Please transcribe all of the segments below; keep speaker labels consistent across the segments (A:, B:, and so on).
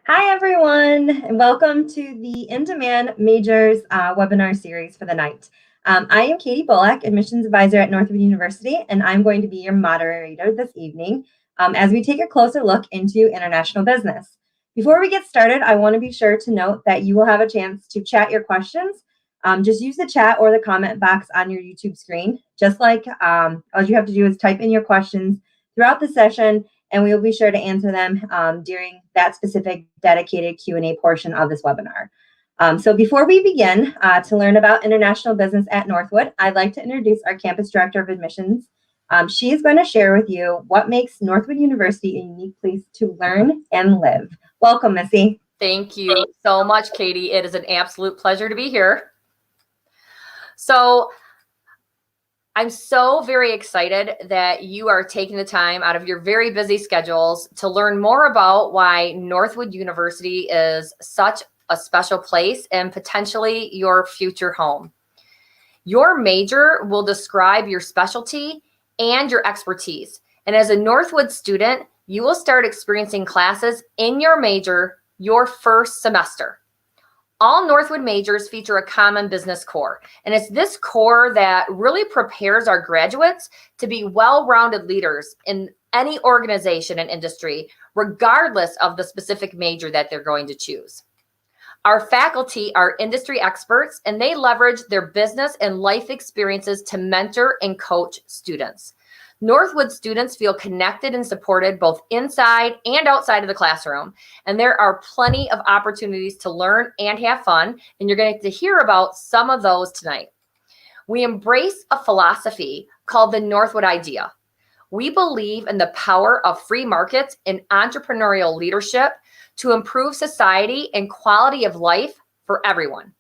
A: Hi, everyone, and welcome to the In-Demand Majors webinar series for the night. I am Katie Bullock, Admissions Advisor at Northwood University, and I'm going to be your moderator this evening as we take a closer look into international business. Before we get started, I want to be sure to note that you will have a chance to chat your questions. Just use the chat or the comment box on your YouTube screen. Just like all you have to do is type in your questions throughout the session, and we will be sure to answer them during that specific dedicated Q&A portion of this webinar. So before we begin to learn about international business at Northwood, I'd like to introduce our Campus Director of Admissions. She is going to share with you what makes Northwood University a unique place to learn and live. Welcome, Missy.
B: Thank you so much, Katie. It is an absolute pleasure to be here. So I'm so very excited that you are taking the time out of your very busy schedules to learn more about why Northwood University is such a special place and potentially your future home. Your major will describe your specialty and your expertise. And as a Northwood student, you will start experiencing classes in your major your first semester. All Northwood majors feature a common business core, and it's this core that really prepares our graduates to be well-rounded leaders in any organization and industry, regardless of the specific major that they're going to choose. Our faculty are industry experts, and they leverage their business and life experiences to mentor and coach students. Northwood students feel connected and supported both inside and outside of the classroom, and there are plenty of opportunities to learn and have fun, and you're going to get to hear about some of those tonight. We embrace a philosophy called the Northwood Idea. We believe in the power of free markets and entrepreneurial leadership to improve society and quality of life for everyone.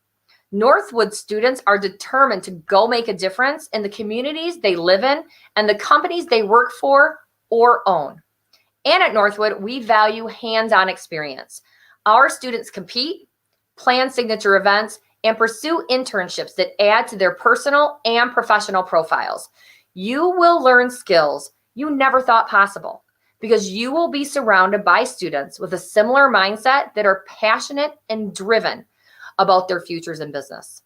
B: Northwood students are determined to go make a difference in the communities they live in and the companies they work for or own. And at Northwood, we value hands-on experience. Our students compete, plan signature events, and pursue internships that add to their personal and professional profiles. You will learn skills you never thought possible because you will be surrounded by students with a similar mindset that are passionate and driven about their futures in business.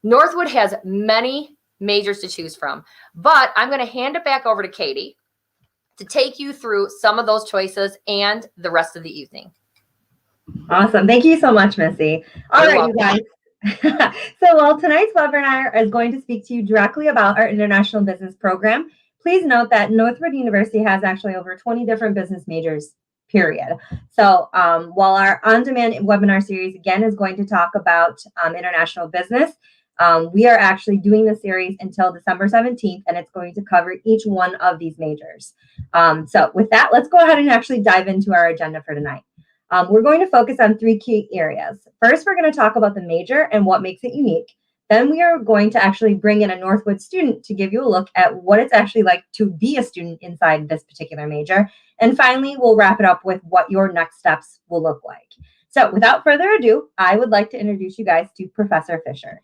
B: Northwood has many majors to choose from, but I'm going to hand it back over to Katie to take you through some of those choices and the rest of the evening.
A: Awesome. Thank you so much, Missy. All right, you guys. So while tonight's webinar is going to speak to you directly about our international business program, please note that Northwood University has actually over 20 different business majors, period. So while our on-demand webinar series, again, is going to talk about international business, we are actually doing the series until December 17th, and it's going to cover each one of these majors. So with that, let's go ahead and actually dive into our agenda for tonight. We're going to focus on three key areas. First, we're going to talk about the major and what makes it unique. Then we are going to actually bring in a Northwood student to give you a look at what it's actually like to be a student inside this particular major. And finally, we'll wrap it up with what your next steps will look like. So without further ado, I would like to introduce you guys to Professor Fisher.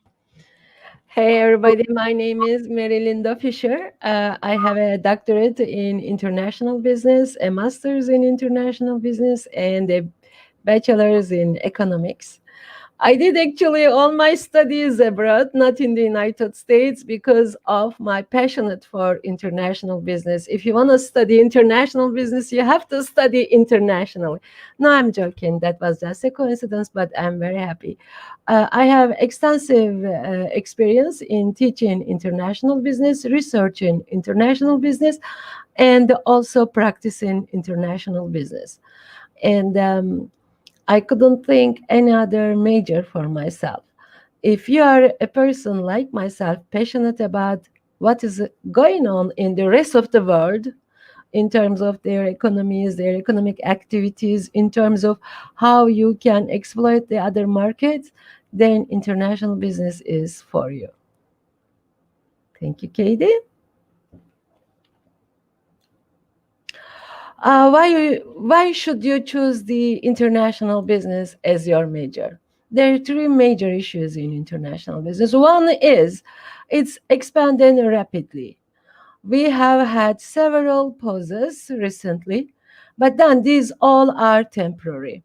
C: Hey everybody, my name is Mary Linda Fisher. I have a doctorate in international business, a master's in international business, and a bachelor's in economics. I did actually all my studies abroad, not in the United States, because of my passion for international business. If you want to study international business, you have to study internationally. No, I'm joking. That was just a coincidence, but I'm very happy. I have extensive experience in teaching international business, researching international business, and also practicing international business. And I couldn't think any other major for myself. If you are a person like myself, passionate about what is going on in the rest of the world, in terms of their economies, their economic activities, in terms of how you can exploit the other markets, then international business is for you. Thank you, Katie. Why should you choose the international business as your major? There are three major issues in international business. One is it's expanding rapidly. We have had several pauses recently, but then these all are temporary.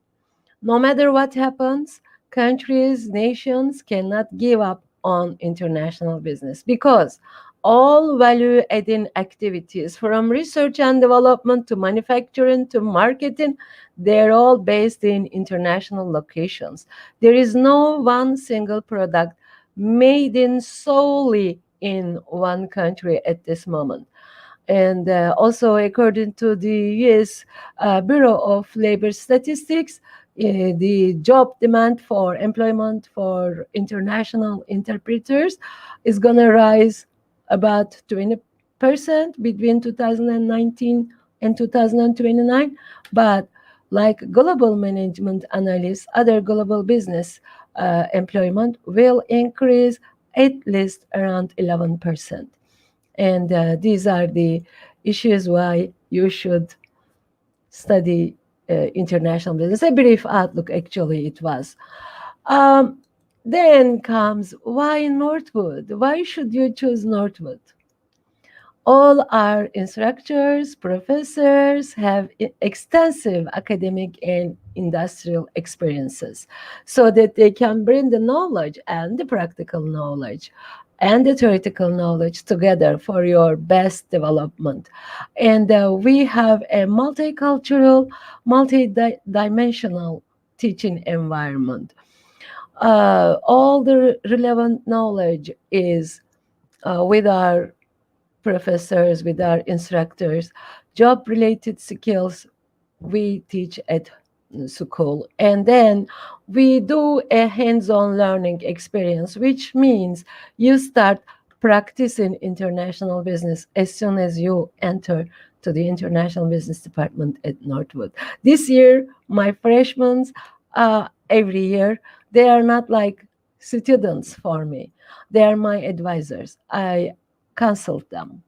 C: No matter what happens, countries, nations cannot give up on international business because all value adding activities from research and development to manufacturing to marketing, they're all based in international locations. There is no one single product made in solely in one country at this moment. And also, according to the US Bureau of Labor Statistics, the job demand for employment for international interpreters is going to rise about 20% between 2019 and 2029. But like global management analysts, other global business employment will increase at least around 11%. And these are the issues why you should study international business. A brief outlook, actually, it was. Um, then comes why Northwood? Why should you choose Northwood? All our instructors, professors have extensive academic and industrial experiences so that they can bring the knowledge and the practical knowledge and the theoretical knowledge together for your best development. And we have a multicultural, multi-dimensional teaching environment. All the relevant knowledge is with our professors, with our instructors, job related skills we teach at school. And then we do a hands on learning experience, which means you start practicing international business as soon as you enter to the international business department at Northwood. This year, my freshmen, every year, they are not like students for me. They are my advisors. I consult them.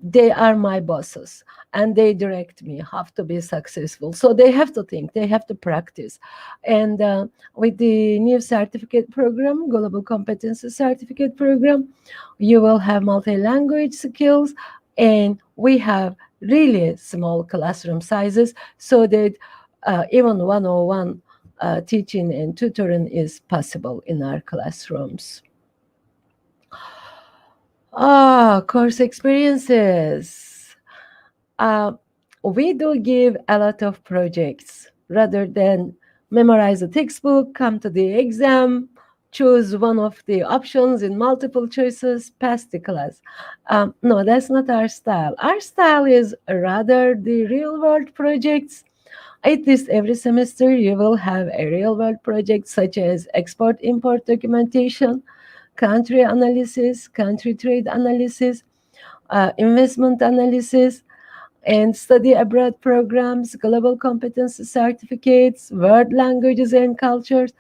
C: They are my bosses and they direct me how to be successful. So they have to think, they have to practice. And with the new certificate program, Global Competency Certificate Program, you will have multi-language skills, and we have really small classroom sizes so that even one-on-one teaching and tutoring is possible in our classrooms. Course experiences. Uh, we do give a lot of projects rather than memorize a textbook, come to the exam, choose one of the options in multiple choices, pass the class. No, that's not our style. Our style is rather the real world projects. At least every semester, you will have a real world project such as export import documentation, country analysis, country trade analysis, investment analysis, and study abroad programs, global competency certificates, world languages and cultures.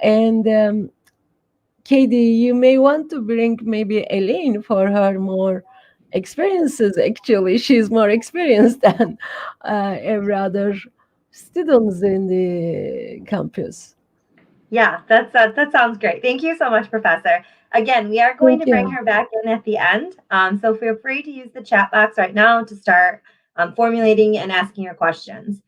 C: And Katie, you may want to bring maybe Elaine for her more experiences. Actually, she's more experienced than every other students in the campus.
A: Yeah, that sounds great. Thank you so much, Professor. Again, we are going
C: Thank
A: to bring
C: you.
A: her back in at the end. So feel free to use the chat box right now to start formulating and asking your questions.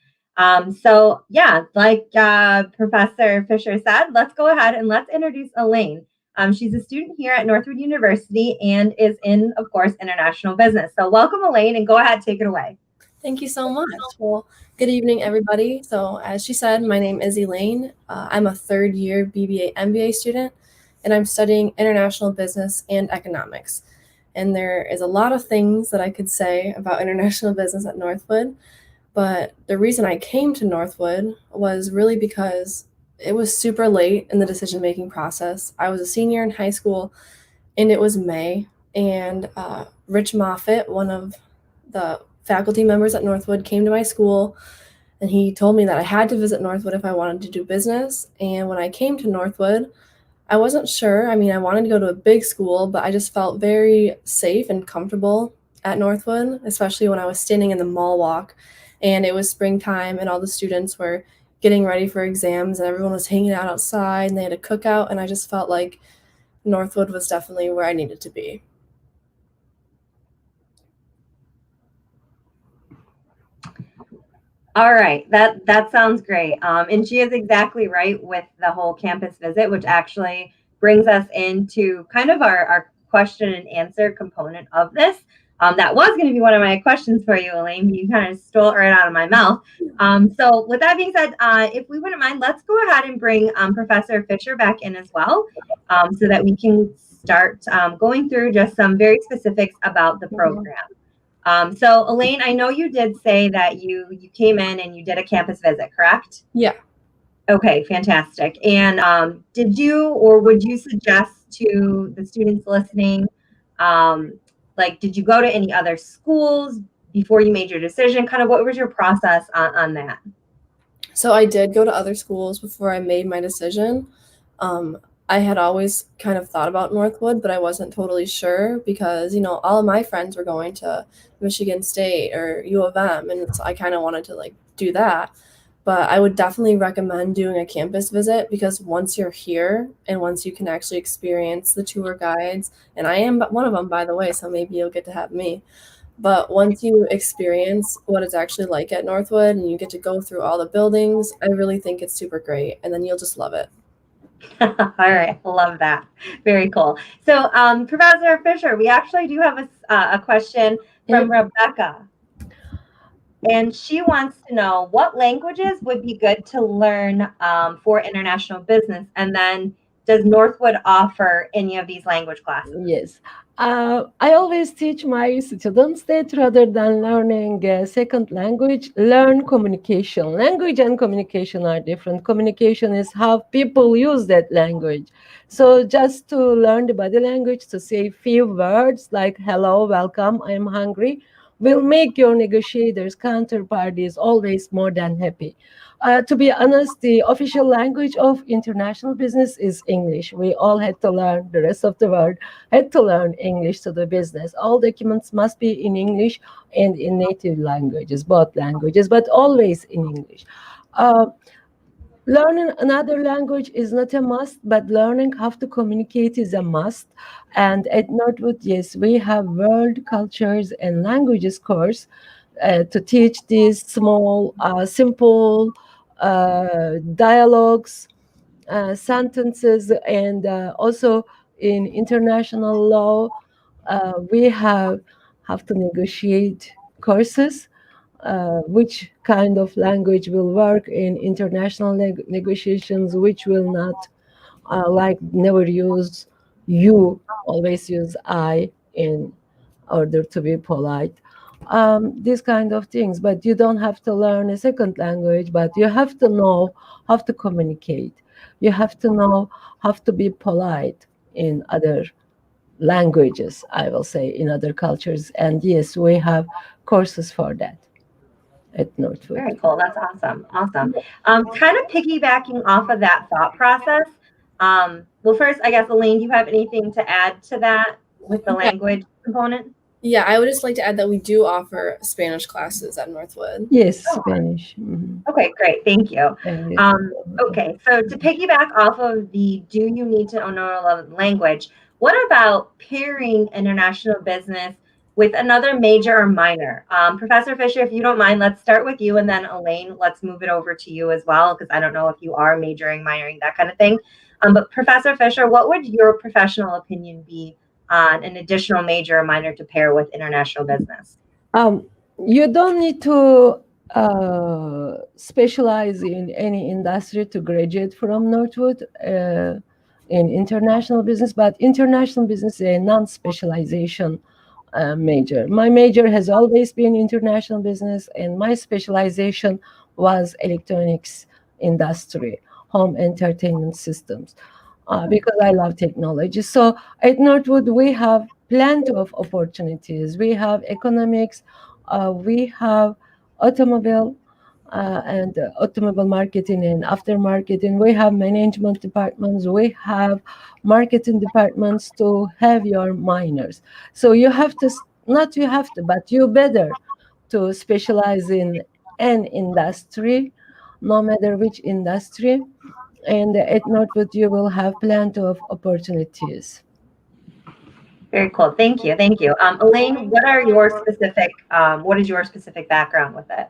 A: So yeah, like Professor Fisher said, let's go ahead and let's introduce Elaine. She's a student here at Northwood University and is in, of course, international business. So welcome, Elaine, and go ahead, take it away.
D: Thank you so much. Well, good evening, everybody. So, as she said, my name is Elaine. I'm a third year BBA MBA student, and I'm studying international business and economics. And there is a lot of things that I could say about international business at Northwood, but the reason I came to Northwood was really because it was super late in the decision-making process. I was a senior in high school, and it was May, and Rich Moffitt, one of the faculty members at Northwood, came to my school, and he told me that I had to visit Northwood if I wanted to do business. And when I came to Northwood, I wasn't sure. I mean, I wanted to go to a big school, but I just felt very safe and comfortable at Northwood, especially when I was standing in the mall walk and it was springtime and all the students were getting ready for exams and everyone was hanging out outside and they had a cookout, and I just felt like Northwood was definitely where I needed to be.
A: All right, that sounds great. And she is exactly right with the whole campus visit, which actually brings us into kind of our question and answer component of this. That was going to be one of my questions for you, Elaine, but you kind of stole it right out of my mouth. So with that being said, if we wouldn't mind, let's go ahead and bring Professor Fisher back in as well, so that we can start going through just some very specifics about the program. So Elaine, I know you did say that you came in and you did a campus visit, correct?
D: Yeah.
A: Okay, fantastic. And did you or would you suggest to the students listening, like, did you go to any other schools before you made your decision? Kind of what was your process on that?
D: So I did go to other schools before I made my decision. I had always kind of thought about Northwood, but I wasn't totally sure because, all of my friends were going to Michigan State or U of M, and I kind of wanted to like do that. But I would definitely recommend doing a campus visit because once you're here and once you can actually experience the tour guides, and I am one of them, by the way, so maybe you'll get to have me. But once you experience what it's actually like at Northwood and you get to go through all the buildings, I really think it's super great. And then you'll just love it.
A: All right, love that. Very cool. So, Professor Fisher, we actually do have a question from Rebecca. And she wants to know what languages would be good to learn for international business. And then does Northwood offer any of these language classes?
C: Yes. I always teach my students that rather than learning a second language, learn communication. Language and communication are different. Communication is how people use that language. So just to learn the body language, to say few words like hello, welcome, I'm hungry, will make your negotiators, counterparties always more than happy. To be honest, the official language of international business is English. We all had to learn, the rest of the world had to learn English to do business. All documents must be in English and in native languages, both languages, but always in English. Learning another language is not a must, but learning how to communicate is a must. And at Northwood, yes, we have world cultures and languages course to teach these small, simple dialogues, sentences, and also in international law, we have to negotiate courses. Which kind of language will work in international negotiations, which will not, like never use you, always use I in order to be polite. These kind of things, but you don't have to learn a second language, but you have to know how to communicate. You have to know how to be polite in other languages, I will say, in other cultures. And yes, we have courses for that at Northwood.
A: Very cool. That's awesome. Awesome. Kind of piggybacking off of that thought process. Well, first, I guess, Elaine, do you have anything to add to that with the language component?
D: Yeah, I would just like to add that we do offer Spanish classes at Northwood.
C: Yes, Spanish.
A: Okay, great. Thank you. Okay, so to piggyback off of the do you need to know a language, what about pairing international business with another major or minor? Professor Fisher, if you don't mind, let's start with you, and then Elaine, let's move it over to you as well, because I don't know if you are majoring, minoring, that kind of thing. But Professor Fisher, what would your professional opinion be on an additional major or minor to pair with international business?
C: You don't need to specialize in any industry to graduate from Northwood in international business, but international business is a non-specialization major. My major has always been international business, and my specialization was electronics industry, home entertainment systems, because I love technology. So at Northwood, we have plenty of opportunities. We have economics, we have automobile and automobile marketing and aftermarket, and we have management departments, we have marketing departments to have your minors. So you have to, not you have to, but you better to specialize in an industry, no matter which industry. And at Northwood, you will have plenty of opportunities.
A: Very cool. Thank you. Thank you. Elaine, what is your specific background with it?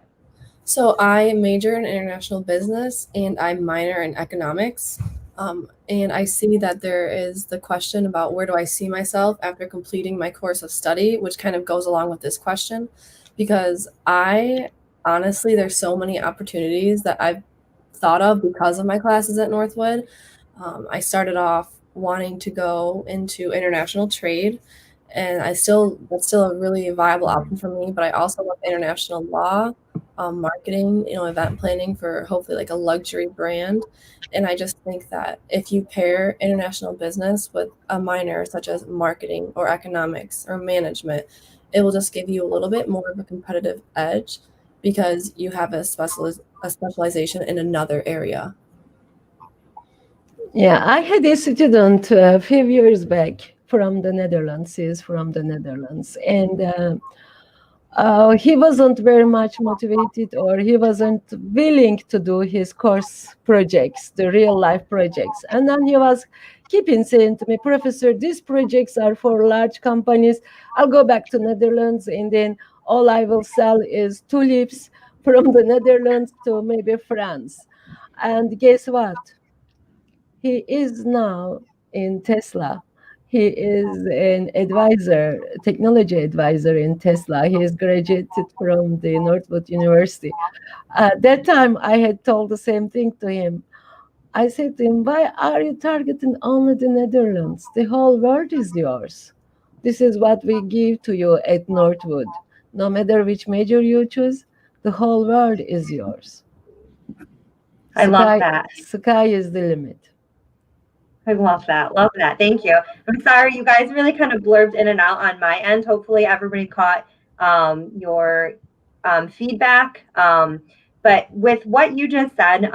D: So I major in international business and I minor in economics. And I see that there is the question about where do I see myself after completing my course of study, which kind of goes along with this question, because I honestly, there's so many opportunities that I've thought of because of my classes at Northwood. I started off wanting to go into international trade, and that's still a really viable option for me. But I also love international law, marketing, event planning for hopefully like a luxury brand. And I just think that if you pair international business with a minor such as marketing or economics or management, it will just give you a little bit more of a competitive edge because you have a specialization in another area.
C: Yeah, I had a student a few years back from the Netherlands. He's from the Netherlands, and he wasn't very much motivated, or he wasn't willing to do his course projects, the real life projects. And then he was keeping saying to me, "Professor, these projects are for large companies. I'll go back to Netherlands, and then all I will sell is tulips from the Netherlands to maybe France." And guess what? He is now in Tesla. He is an advisor, technology advisor in Tesla. He is graduated from the Northwood University. At that time, I had told the same thing to him. I said to him, "Why are you targeting only the Netherlands? The whole world is yours. This is what we give to you at Northwood. No matter which major you choose, the whole world is yours.
A: I love that.
C: Sky is the limit."
A: I love that. Love that. Thank you. I'm sorry, you guys really kind of blurbed in and out on my end. Hopefully, everybody caught your feedback. But with what you just said,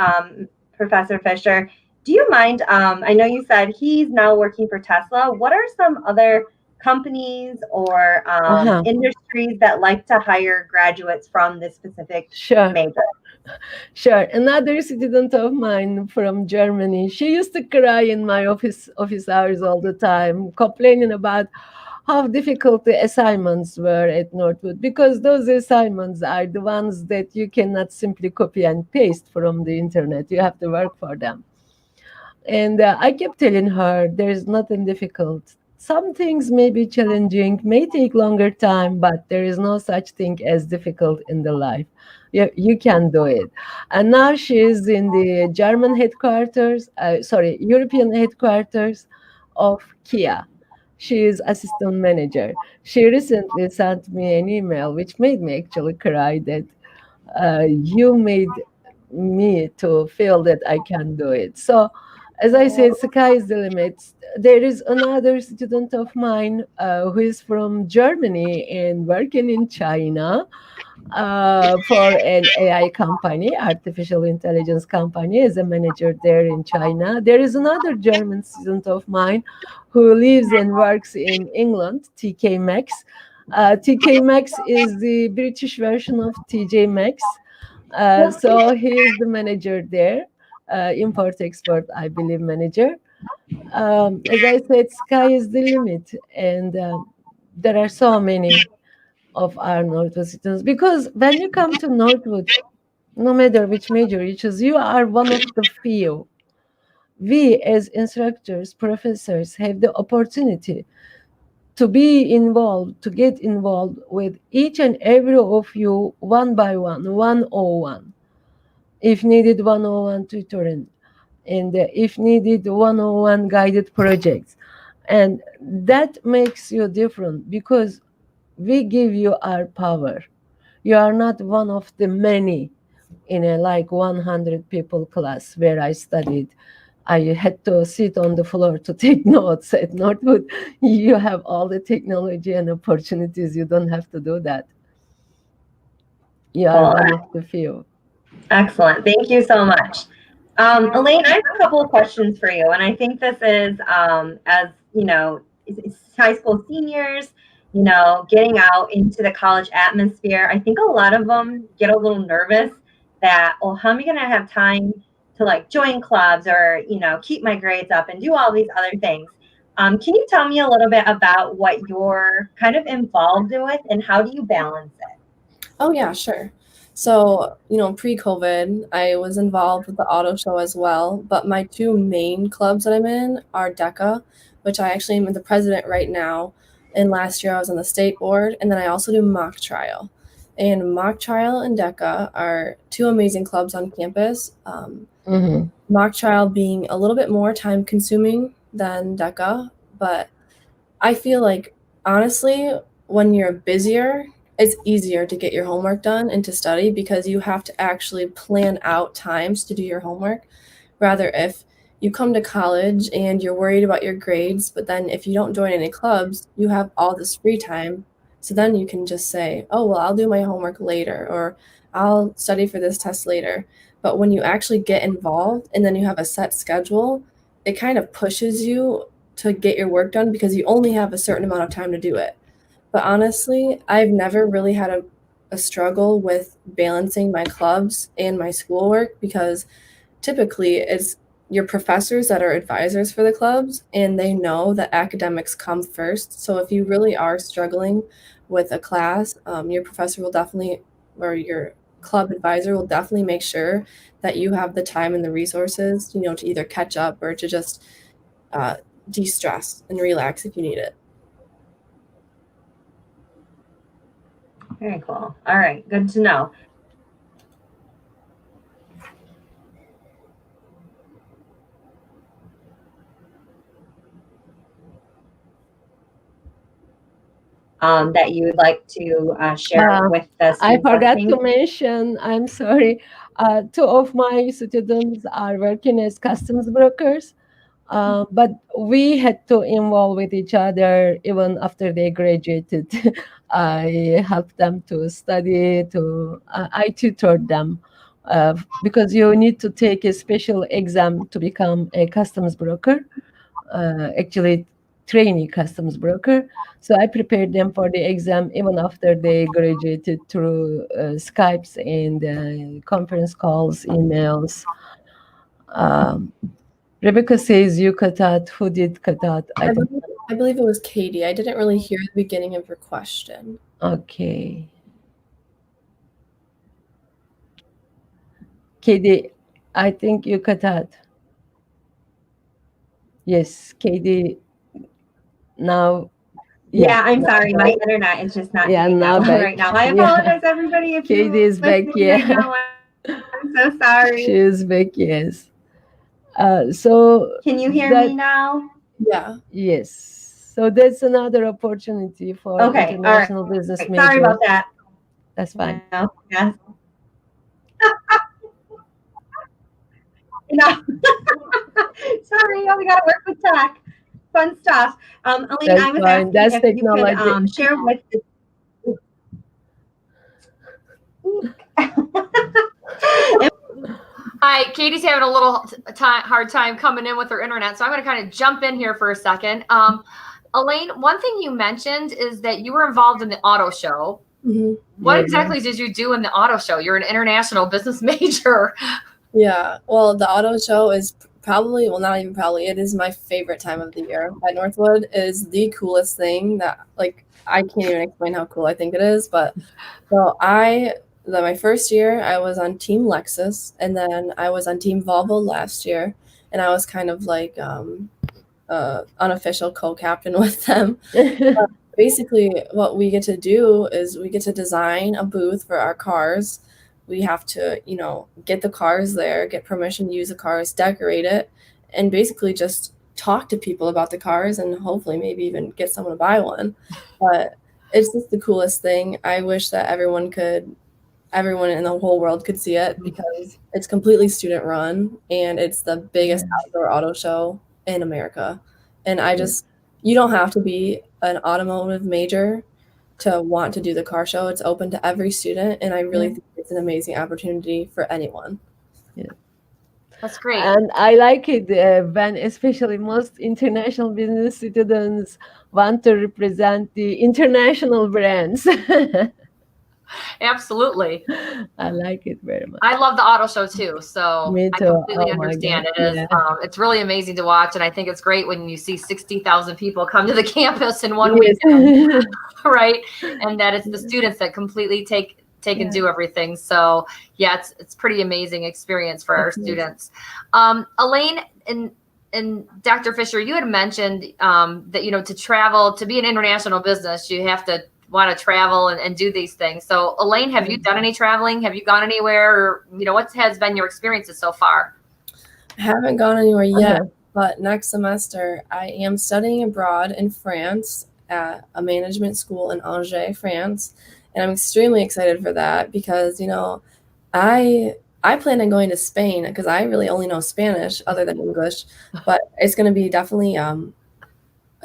A: Professor Fisher, do you mind? I know you said he's now working for Tesla. What are some other companies or industries that like to hire graduates from this specific major?
C: Sure. Another student of mine from Germany, she used to cry in my office hours all the time, complaining about how difficult the assignments were at Northwood, because those assignments are the ones that you cannot simply copy and paste from the internet. You have to work for them. And I kept telling her there's nothing difficult. Some things may be challenging, may take longer time, but there is no such thing as difficult in the life. You can do it. And now she's in the European headquarters of Kia. She is assistant manager. She recently sent me an email, which made me actually cry, that you made me to feel that I can do it. So, as I said, sky is the limit. There is another student of mine who is from Germany and working in China for an AI company, artificial intelligence company, as a manager there in China. There is another German student of mine who lives and works in England, TK Maxx. TK Maxx is the British version of TJ Maxx. So he is the manager there, import-export, I believe, manager. As I said, sky is the limit. And there are so many of our Northwood students. Because when you come to Northwood, no matter which major you choose, you are one of the few. We, as instructors, professors, have the opportunity to be involved, to get involved with each and every of you one by one, 101. If needed, 101 tutoring, and if needed, 101 guided projects. And that makes you different because we give you our power. You are not one of the many in a like 100 people class where I studied. I had to sit on the floor to take notes at Northwood. You have all the technology and opportunities. You don't have to do that. You are one of the few.
A: Excellent. Thank you so much. Elaine, I have a couple of questions for you. And I think this is, as you know, high school seniors, getting out into the college atmosphere. I think a lot of them get a little nervous that, oh, how am I going to have time to like join clubs or, keep my grades up and do all these other things? Can you tell me a little bit about what you're kind of involved with and how do you balance it?
D: Oh, yeah, sure. So, pre-COVID, I was involved with the auto show as well, but my two main clubs that I'm in are DECA, which I actually am the president right now. And last year I was on the state board, and then I also do mock trial. And mock trial and DECA are two amazing clubs on campus. Mock trial being a little bit more time consuming than DECA, but I feel like honestly, when you're busier, it's easier to get your homework done and to study because you have to actually plan out times to do your homework. Rather, if you come to college and you're worried about your grades, but then if you don't join any clubs, you have all this free time. So then you can just say, oh, well, I'll do my homework later, or I'll study for this test later. But when you actually get involved and then you have a set schedule, it kind of pushes you to get your work done because you only have a certain amount of time to do it. But honestly, I've never really had a struggle with balancing my clubs and my schoolwork because typically it's your professors that are advisors for the clubs and they know that academics come first. So if you really are struggling with a class, your professor will definitely, or your club advisor will definitely make sure that you have the time and the resources, to either catch up or to just de-stress and relax if you need it.
A: Very cool. All right, good to know. That you would like to share with the students?
C: I forgot to mention, I'm sorry, two of my students are working as customs brokers. But we had to involve with each other even after they graduated. I helped them to study, I tutored them because you need to take a special exam to become a customs broker, actually trainee customs broker. So I prepared them for the exam even after they graduated through Skypes and conference calls, emails. Rebecca says you cut out. Who did cut out?
D: I believe it was Katie. I didn't really hear the beginning of her question.
C: Okay. Katie, I think you cut out. Yes, Katie. Now.
A: Yeah, I'm sorry. My internet is just not doing that well right now. I apologize, everybody. If
C: Katie is back. Yeah.
A: Right now, I'm so sorry.
C: She is back. Yes. So
A: can you hear me now?
D: Yeah.
C: Yes. So that's another opportunity for international business majors.
A: Sorry about that.
C: That's fine.
A: No, yeah. No. Sorry, we gotta work with tech. Fun stuff. Elaine, I was asking if technology. You could share with
B: Hi, Katie's having a little hard time coming in with her internet, so I'm going to kind of jump in here for a second. Elaine, one thing you mentioned is that you were involved in the auto show.
D: Mm-hmm.
B: What exactly did you do in the auto show? You're an international business major.
D: Yeah, well, the auto show is probably, well, not even probably, it is my favorite time of the year. At Northwood is the coolest thing that, like, I can't even explain how cool I think it is. But so my first year, I was on Team Lexus, and then I was on Team Volvo last year, and I was kind of like unofficial co-captain with them. Basically, what we get to do is we get to design a booth for our cars. We have to, get the cars there, get permission to use the cars, decorate it, and basically just talk to people about the cars and hopefully maybe even get someone to buy one. But it's just the coolest thing. I wish that everyone in the whole world could see it because it's completely student run and it's the biggest outdoor auto show in America. And you don't have to be an automotive major to want to do the car show. It's open to every student, and I really think it's an amazing opportunity for anyone.
C: Yeah,
B: that's great.
C: And I like it when especially most international business students want to represent the international brands.
B: Absolutely.
C: I like it very much.
B: I love the auto show too. So
C: Me too.
B: I completely understand. It is. It's really amazing to watch. And I think it's great when you see 60,000 people come to the campus in one weekend, right? And that it's the students that completely take take and do everything. So yeah, it's pretty amazing experience for our students. Elaine and Dr. Fisher, you had mentioned that, you know, to travel, to be an international business, you have to want to travel and do these things. So Elaine, have you done any traveling? Have you gone anywhere? Or, you know, what has been your experiences so far?
D: I haven't gone anywhere yet, but next semester I am studying abroad in France at a management school in Angers, France. And I'm extremely excited for that because, you know, I plan on going to Spain because I really only know Spanish other than English, but it's going to be definitely a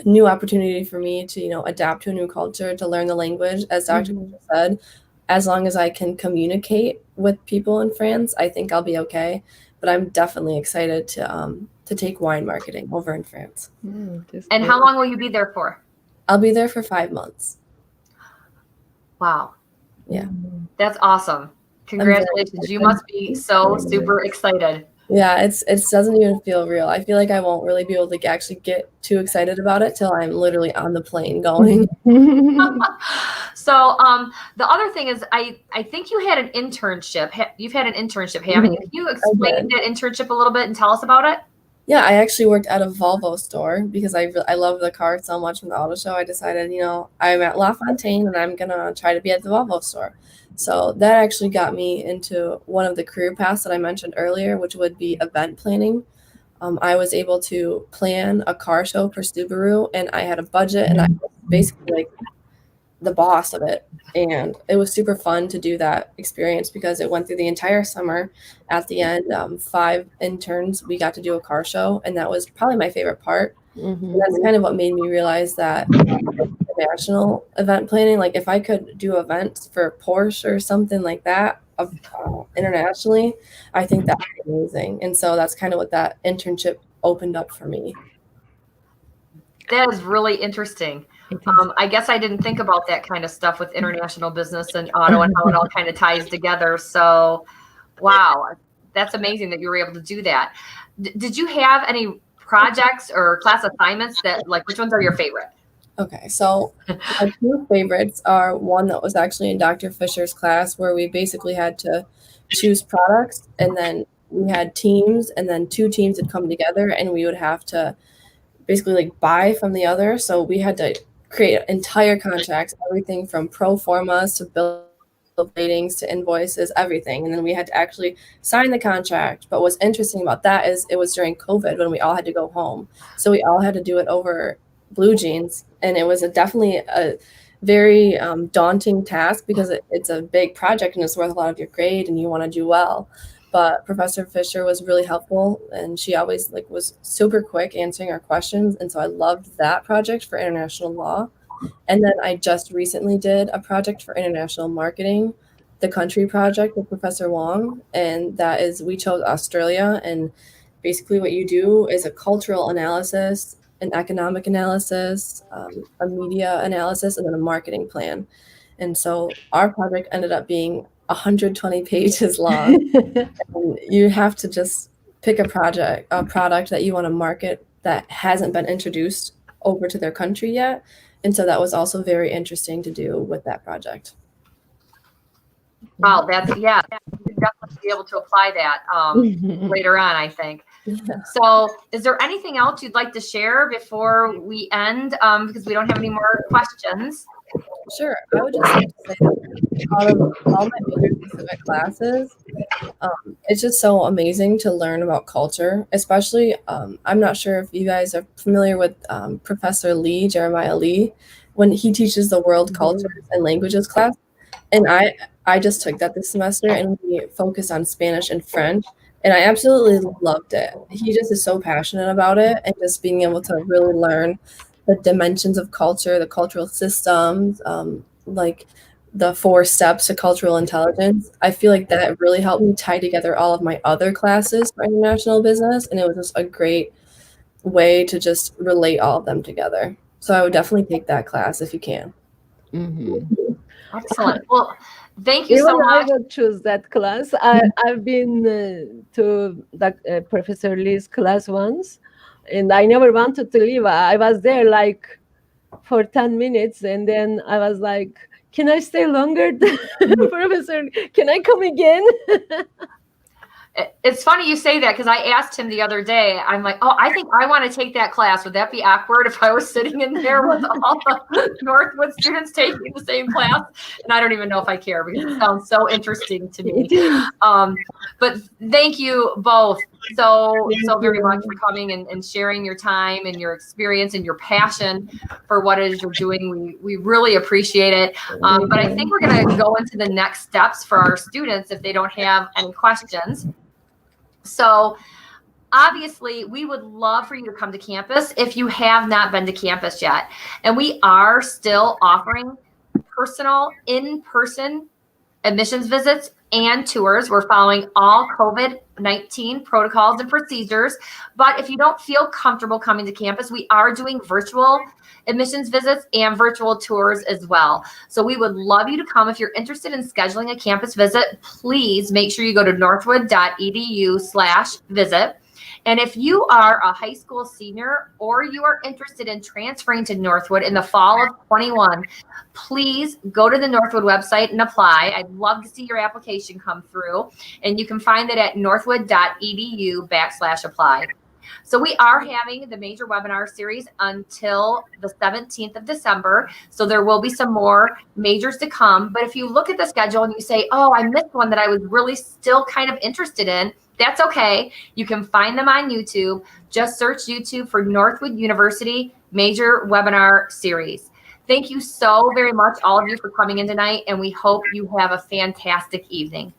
D: new opportunity for me to, you know, adapt to a new culture, to learn the language. As Dr. said, as long as I can communicate with people in France, I think I'll be okay. But I'm definitely excited to take wine marketing over in France.
B: And how long will you be there for?
D: I'll be there for 5 months.
B: Wow.
D: Yeah.
B: That's awesome. Congratulations. You must be so super excited.
D: Yeah, it doesn't even feel real. I feel like I won't really be able to actually get too excited about it till I'm literally on the plane going.
B: So the other thing is I think you had an internship. You've had an internship, haven't you? Can you explain that internship a little bit and tell us about it?
D: Yeah, I actually worked at a Volvo store because I love the car so much from the auto show. I decided, you know, I'm at La Fontaine and I'm going to try to be at the Volvo store. So that actually got me into one of the career paths that I mentioned earlier, which would be event planning. I was able to plan a car show for Subaru, and I had a budget, and I was basically like the boss of it. And it was super fun to do that experience because it went through the entire summer. At the end, 5 interns, we got to do a car show, and that was probably my favorite part. And that's kind of what made me realize that international event planning, like if I could do events for Porsche or something like that internationally, I think that would be amazing. And so that's kind of what that internship opened up for me.
B: That is really interesting. I guess I didn't think about that kind of stuff with international business and auto and how it all kind of ties together. So, wow, that's amazing that you were able to do that. Did you have any projects or class assignments that, like, which ones are your favorite?
D: Okay, so my 2 favorites are one that was actually in Dr. Fisher's class where we basically had to choose products, and then we had teams, and then 2 teams would come together and we would have to basically like buy from the other. So we had to create entire contracts, everything from pro formas to bill of ladings to invoices, everything. And then we had to actually sign the contract. But what's interesting about that is it was during COVID when we all had to go home. So we all had to do it over Blue Jeans. And it was definitely a very daunting task because it's a big project and it's worth a lot of your grade and you want to do well. But Professor Fisher was really helpful, and she always was super quick answering our questions. And so I loved that project for international law. And then I just recently did a project for international marketing, the country project with Professor Wong. And that is, we chose Australia. And basically what you do is a cultural analysis, an economic analysis, a media analysis, and then a marketing plan. And so our project ended up being 120 pages long. And you have to just pick a product that you want to market that hasn't been introduced over to their country yet. And so that was also very interesting to do with that project.
B: Wow, that's, yeah, you definitely be able to apply that later on, I think. Yeah. So is there anything else you'd like to share before we end? Because we don't have any more questions.
D: Sure. I would just like to say that out of all my major specific classes, it's just so amazing to learn about culture, especially, I'm not sure if you guys are familiar with Professor Lee, Jeremiah Lee, when he teaches the world cultures and languages class. And I just took that this semester and we focused on Spanish and French. And I absolutely loved it. He just is so passionate about it, and just being able to really learn the dimensions of culture, the cultural systems, like the 4 steps to cultural intelligence. I feel like that really helped me tie together all of my other classes for international business. And it was just a great way to just relate all of them together. So I would definitely take that class if you can.
B: Excellent. Well, thank you so much.
C: I would choose that class. I've been to Professor Lee's class once, and I never wanted to leave. I was there like for 10 minutes, and then I was like, can I stay longer? Professor, can I come again?
B: It's funny you say that because I asked him the other day. I'm like, oh, I think I want to take that class. Would that be awkward if I was sitting in there with all the Northwood students taking the same class? And I don't even know if I care because it sounds so interesting to me. But thank you both so very much for coming and sharing your time and your experience and your passion for what it is you're doing. We really appreciate it. But I think we're going to go into the next steps for our students if they don't have any questions. So obviously, we would love for you to come to campus if you have not been to campus yet. And we are still offering personal in-person admissions visits and tours. We're following all COVID-19 protocols and procedures. But if you don't feel comfortable coming to campus, we are doing virtual admissions visits and virtual tours as well. So we would love you to come. If you're interested in scheduling a campus visit, please make sure you go to northwood.edu/visit. And if you are a high school senior or you are interested in transferring to Northwood in the fall of 21, please go to the Northwood website and apply. I'd love to see your application come through. And you can find it at northwood.edu/apply. So we are having the major webinar series until the 17th of December. So there will be some more majors to come. But if you look at the schedule and you say, oh, I missed one that I was really still kind of interested in, that's okay. You can find them on YouTube. Just search YouTube for Northwood University Major Webinar Series. Thank you so very much, all of you, for coming in tonight, and we hope you have a fantastic evening.